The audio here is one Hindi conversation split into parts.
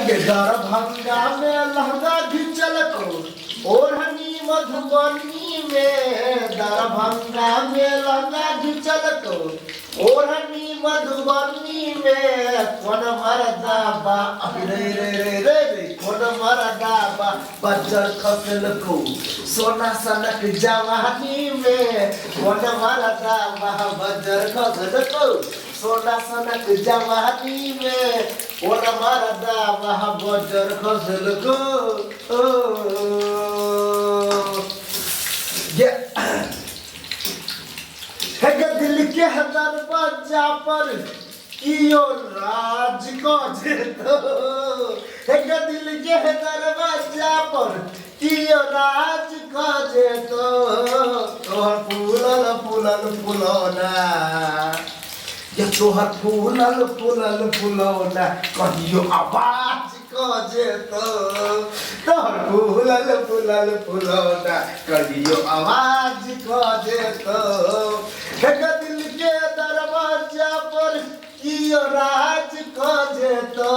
दरभंगा में लहंगा घिंचल को ओढ़नी मधुबनी में दरभंगा में लहंगा घिंचल को ओढ़नी मधुबनी में कौन मरदा बा रे रे रे रे रे कौन मरदा बा बजर खसल को सोना सनक जवानी में कौन मरदा बा बजर खसल को सोना सनक जवानी में कौन मरदा बा बजर खसल को दिल के दरवाजा पर कियो राज को जेतो दिल के दरवाजा पर कियो राज को जेतो तोहर फूलल फूलल फुलौना ये तोहर फूलल फूलल फुलौना कहियो आवाज को जेतो तोहर फूलल फूलल फुलौना कहियो आवाज को जेतो दिल के दरवाजा पर कियो राज को जेतो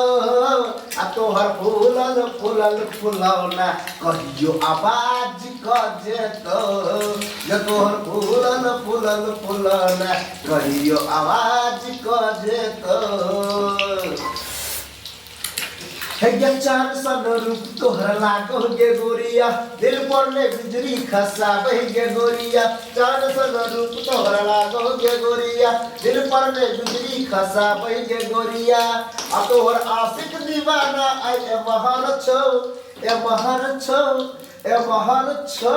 आ तोहर फूलल फूलल फुलौना कहियो आवाज को जेतो ये तोहर फूलल फूलल फुलौना कहियो आवाज को जेतो चार सन रूप तोहर लागो गे गोरिया दिल पर ले बिजली खसाबे गे गोरिया चार सन रूप तोहर लागो गे गोरिया दिल पर ले बिजली खसाबे गे गोरिया आ तोहर आशिक दीवाना ए महर छो ए महर छो ए महर छो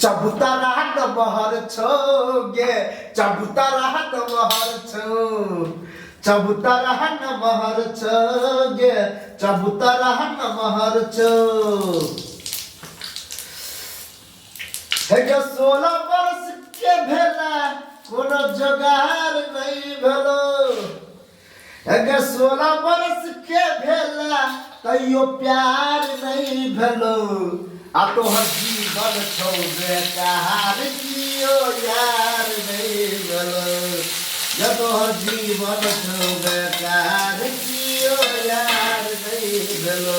चबूतरा त महर छो गे चबूतरा त महर छो चबूतरा न महर छो गे चबूतरा न महर छो हे 16 वर्ष के भेला कोनो जोगार नहीं भेलो हे 16 वर्ष के भेला तैयो प्यार नहीं भेलो आ तोहर जीवन छौ बेकार कियो यार नहीं भेलो जब तोहर जीवन छौ बेकार कियो यार नहीं भेलो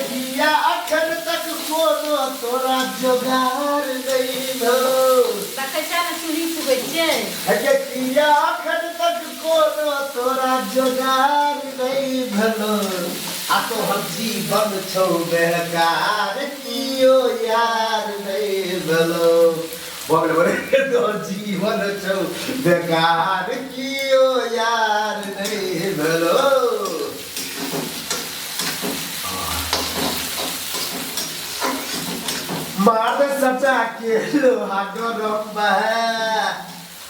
किया अखन तक कोनो तोरा जोगार नहीं भेलो कैसा न चूड़ी फुगै छै किया अखन तक कोनो तोरा जोगार नहीं भेलो आ तोहर जीवन छौ बेकार कियो यार नहीं भेलो बोले बोले तो जीवन छौ बेकार कियो यार नहीं भेलो मार सचा के लोहा गरम बा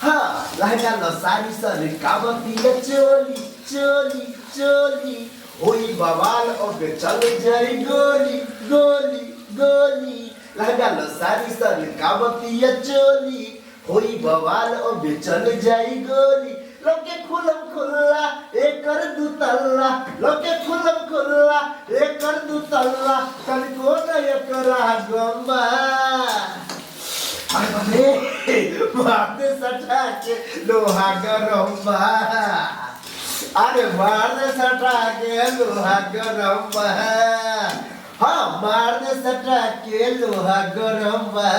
हाँ लहंगा न सारी सर कावती चोली चोली चोली होई बवाल अब चल जाई गोली गोली गोली लहंगा न सारी सर कावती चोली होई बवाल अब चल जाई गोली लोके खुलम खुल्ला एकर दू तल्ला लोके खुलम खुल्ला एकर दू तल्ला कल को न एकरा गम्बा अरे मारते सटा के लोहा गरम बा अरे मारते सटा के लोहा गरम बा हाँ मारते सटा के लोहा गरम बा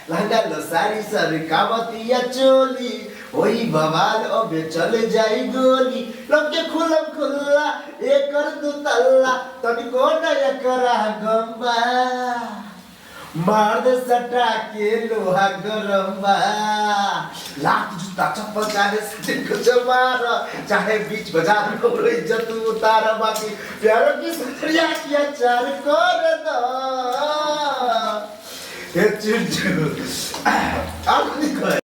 लहंगा लो सारी सर कावतिया चोली होई बवाल अब चल जाई गोली लोके खुलम खुल्ला एकर दू तल्ला तनिको न एकरा गम्बा मार दे सटा के लोहा गरम बा लाख जूता चप्पल चाहे कुछ मार चाहे बीच बाजार में उड़े इज्जत उतार बाकी प्यारों की सरिया किया चार कर दो ये चिड़चिड़